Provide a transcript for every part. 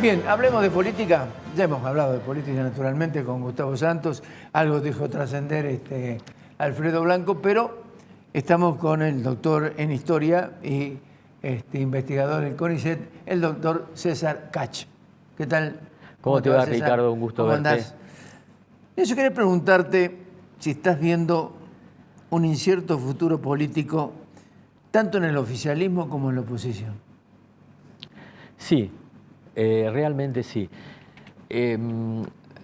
Bien, hablemos de política. Ya hemos hablado de política naturalmente con Gustavo Santos. Algo dejó trascender Alfredo Blanco, pero estamos con el doctor en historia y investigador del CONICET, el doctor César Kach. ¿Qué tal? ¿Cómo te va, Ricardo? Un gusto verte. Andás? Yo quería preguntarte si estás viendo un incierto futuro político tanto en el oficialismo como en la oposición. Sí, realmente sí.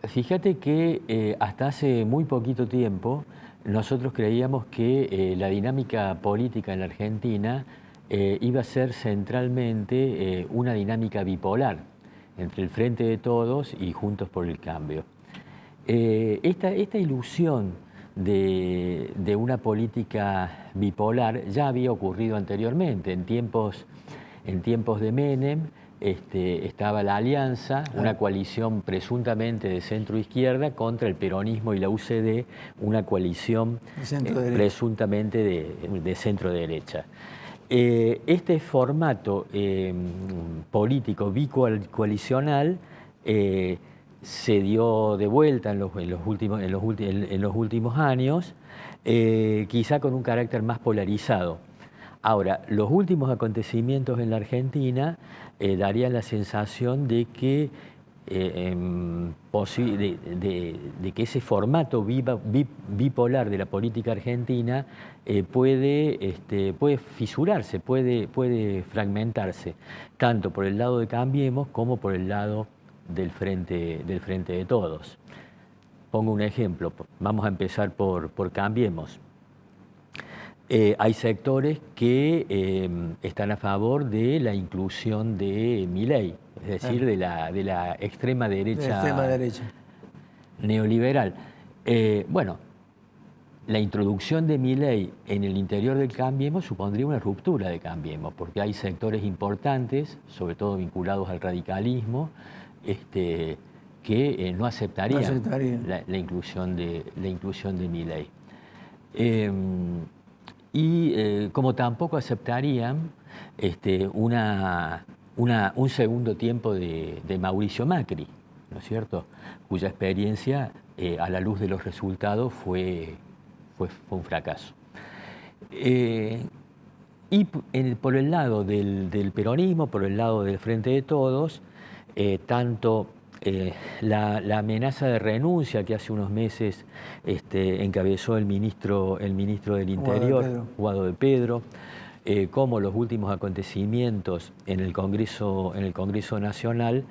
Fíjate que hasta hace muy poquito tiempo nosotros creíamos que la dinámica política en la Argentina iba a ser centralmente una dinámica bipolar entre el Frente de Todos y Juntos por el Cambio. Esta ilusión de una política bipolar ya había ocurrido anteriormente. En tiempos de Menem estaba la Alianza, una coalición presuntamente de centro-izquierda contra el peronismo y la UCD, una coalición presuntamente de centro-derecha. Este formato político bicoalicional se dio de vuelta en los últimos años, quizá con un carácter más polarizado. Ahora, los últimos acontecimientos en la Argentina darían la sensación de que ese formato bipolar de la política argentina puede fisurarse, puede fragmentarse, tanto por el lado de Cambiemos como por el lado del Frente de Todos. Pongo un ejemplo, vamos a empezar por Cambiemos. Hay sectores que están a favor de la inclusión de Milei, es decir, de la extrema derecha, neoliberal. Bueno, la introducción de Milei en el interior del Cambiemos supondría una ruptura de Cambiemos, porque hay sectores importantes, sobre todo vinculados al radicalismo, que no aceptarían la inclusión de Milei. Como tampoco aceptarían un segundo tiempo de Mauricio Macri, ¿no es cierto?, cuya experiencia, a la luz de los resultados, fue un fracaso. Por el lado del peronismo, por el lado del Frente de Todos, tanto la amenaza de renuncia que hace unos meses encabezó el ministro del Interior, Guado de Pedro, como los últimos acontecimientos en el Congreso Nacional,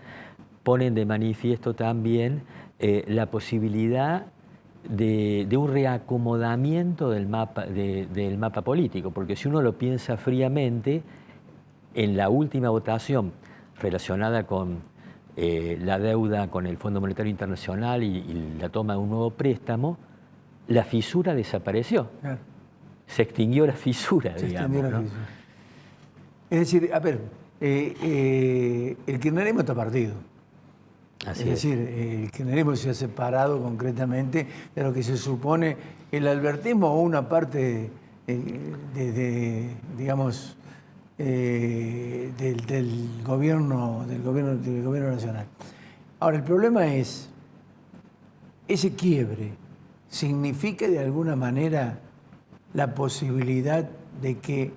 ponen de manifiesto también la posibilidad de un reacomodamiento del mapa político, porque si uno lo piensa fríamente, en la última votación relacionada con la deuda con el Fondo Monetario Internacional y la toma de un nuevo préstamo, la fisura desapareció. Claro. Se extinguió la fisura, digamos. ¿No? Es decir, a ver, el kirchnerismo está partido. Es decir, el kirchnerismo se ha separado concretamente de lo que se supone el albertismo o una parte digamos, del gobierno nacional. Ahora, el problema es, ese quiebre significa de alguna manera la posibilidad de que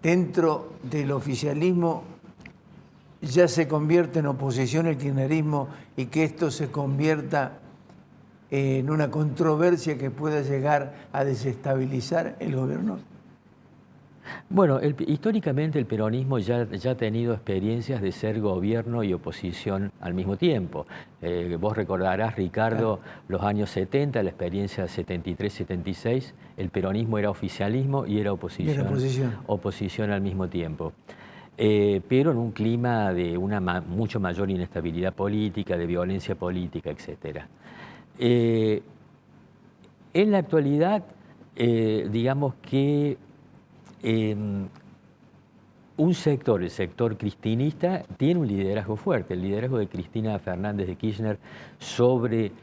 dentro del oficialismo ya se convierte en oposición el kirchnerismo y que esto se convierta en una controversia que pueda llegar a desestabilizar el gobierno. Bueno, históricamente el peronismo ya ha tenido experiencias de ser gobierno y oposición al mismo tiempo. Vos recordarás, Ricardo, los años 70, la experiencia 73-76, el peronismo era oficialismo y era oposición al mismo tiempo. Pero en un clima de una mucho mayor inestabilidad política, de violencia política, etc. En la actualidad, digamos que un sector, el sector cristinista, tiene un liderazgo fuerte. El liderazgo de Cristina Fernández de Kirchner sobre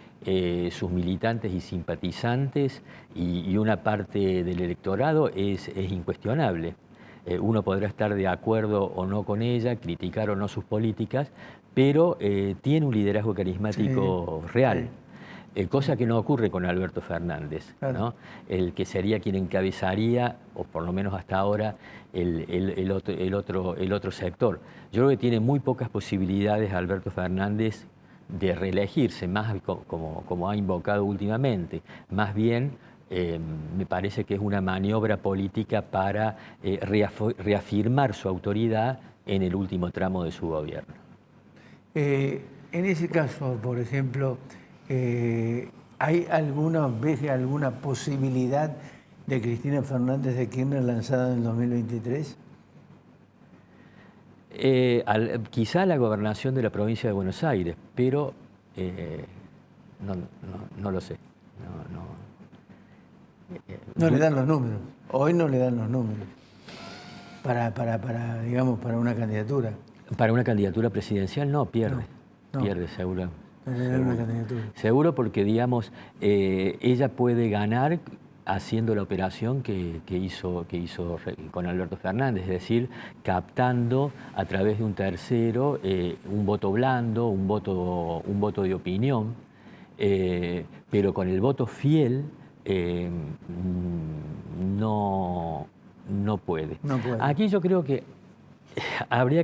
sus militantes y simpatizantes y una parte del electorado es incuestionable. Uno podrá estar de acuerdo o no con ella, criticar o no sus políticas, pero tiene un liderazgo carismático real. Cosa que no ocurre con Alberto Fernández, Claro. ¿no? El que sería quien encabezaría, o por lo menos hasta ahora, el otro sector. Yo creo que tiene muy pocas posibilidades Alberto Fernández de reelegirse, más como ha invocado últimamente. Más bien, me parece que es una maniobra política para reafirmar su autoridad en el último tramo de su gobierno. En ese caso, por ejemplo, ¿hay alguna posibilidad de Cristina Fernández de Kirchner lanzada en el 2023? Quizá la gobernación de la provincia de Buenos Aires, pero no lo sé. No le dan los números. Hoy no le dan los números digamos, para una candidatura. Para una candidatura presidencial no, pierde. No. Pierde, seguro. Para tener una candidatura. Seguro porque, digamos, ella puede ganar haciendo la operación que hizo con Alberto Fernández, es decir, captando a través de un tercero un voto blando, un voto de opinión, pero con el voto fiel no puede. No puede. Aquí yo creo que habría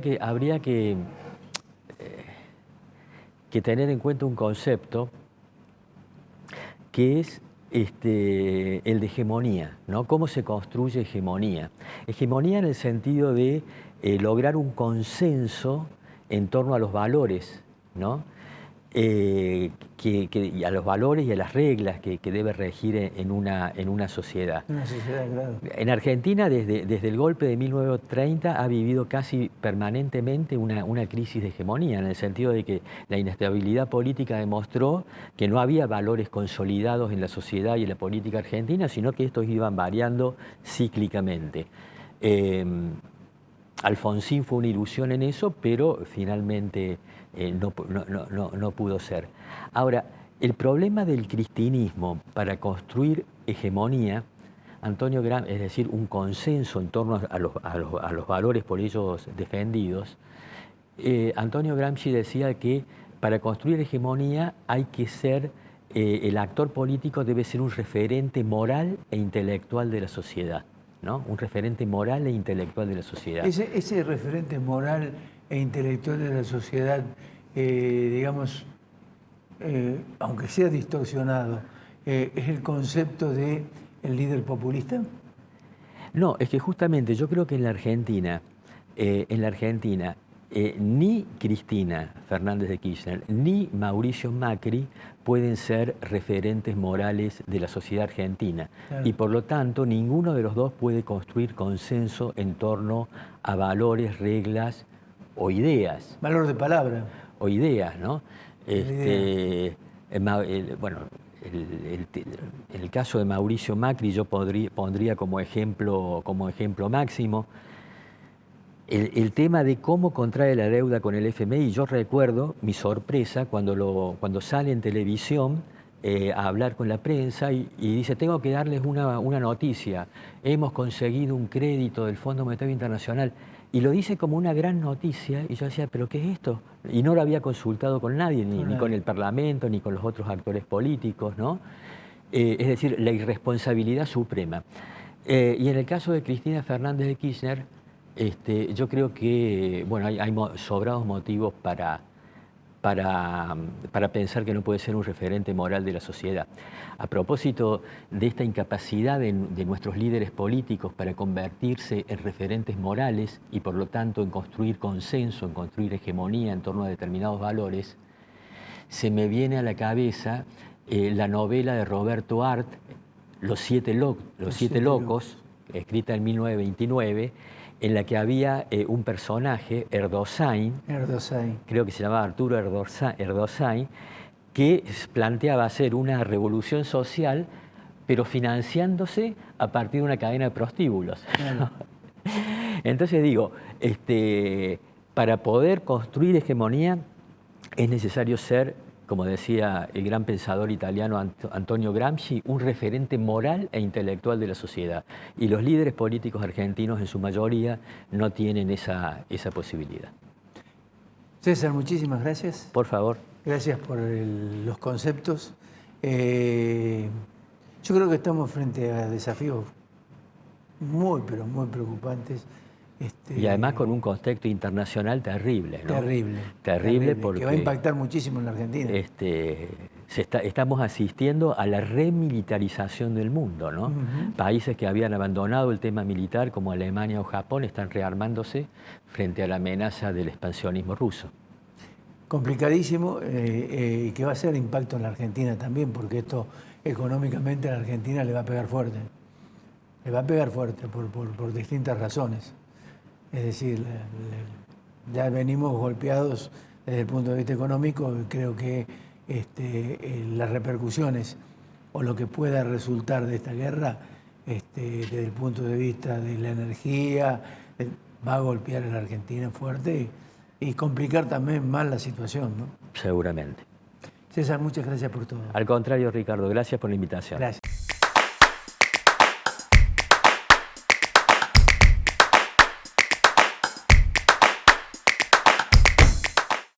que tener en cuenta un concepto que es el de hegemonía, ¿no? ¿Cómo se construye hegemonía? Hegemonía en el sentido de lograr un consenso en torno a los valores, ¿no? Y a los valores y a las reglas que debe regir en una sociedad. Una sociedad, claro. En Argentina, desde el golpe de 1930, ha vivido casi permanentemente una crisis de hegemonía, en el sentido de que la inestabilidad política demostró que no había valores consolidados en la sociedad y en la política argentina, sino que estos iban variando cíclicamente. Alfonsín fue una ilusión en eso, pero finalmente no pudo ser. Ahora, el problema del cristinismo para construir hegemonía, Antonio Gramsci, es decir, un consenso en torno a los valores por ellos defendidos, Antonio Gramsci decía que para construir hegemonía hay que ser, el actor político debe ser un referente moral e intelectual de la sociedad, ¿no? Un referente moral e intelectual de la sociedad. Ese referente moral e intelectual de la sociedad, digamos, aunque sea distorsionado, ¿es el concepto de el líder populista? No, es que justamente yo creo que en la Argentina, ni Cristina Fernández de Kirchner ni Mauricio Macri pueden ser referentes morales de la sociedad argentina. Claro. Y por lo tanto, ninguno de los dos puede construir consenso en torno a valores, reglas o ideas. Valor de palabra. O ideas, ¿no? Bueno, en el caso de Mauricio Macri yo pondría como ejemplo máximo el tema de cómo contrae la deuda con el FMI. Yo recuerdo mi sorpresa cuando sale en televisión a hablar con la prensa y dice, tengo que darles una noticia, hemos conseguido un crédito del Fondo Monetario Internacional. Y lo dice como una gran noticia, y yo decía, ¿pero qué es esto? Y no lo había consultado con nadie, ni con el Parlamento, ni con los otros actores políticos, ¿no? Es decir, la irresponsabilidad suprema. Y en el caso de Cristina Fernández de Kirchner, yo creo que bueno, hay sobrados motivos para pensar que no puede ser un referente moral de la sociedad. A propósito de esta incapacidad de nuestros líderes políticos para convertirse en referentes morales y por lo tanto en construir consenso, en construir hegemonía en torno a determinados valores, se me viene a la cabeza la novela de Roberto Art, Los siete locos, escrita en 1929, en la que había un personaje, Erdosín, creo que se llamaba Arturo Erdosín, que planteaba hacer una revolución social, pero financiándose a partir de una cadena de prostíbulos. Claro. Entonces digo, para poder construir hegemonía es necesario ser, como decía el gran pensador italiano Antonio Gramsci, un referente moral e intelectual de la sociedad. Y los líderes políticos argentinos, en su mayoría, no tienen esa posibilidad. César, muchísimas gracias. Por favor. Gracias por los conceptos. Yo creo que estamos frente a desafíos muy, pero muy preocupantes. Y además con un contexto internacional terrible, ¿no? Terrible, porque que va a impactar muchísimo en la Argentina. Estamos asistiendo a la remilitarización del mundo, ¿no? Países que habían abandonado el tema militar, como Alemania o Japón, están rearmándose frente a la amenaza del expansionismo ruso. Complicadísimo, que va a ser impacto en la Argentina también, porque esto económicamente a la Argentina le va a pegar fuerte. Le va a pegar fuerte por distintas razones. Es decir, ya venimos golpeados desde el punto de vista económico. Creo que las repercusiones o lo que pueda resultar de esta guerra, desde el punto de vista de la energía, va a golpear a la Argentina fuerte y complicar también más la situación, ¿no? Seguramente. César, muchas gracias por todo. Al contrario, Ricardo, gracias por la invitación. Gracias.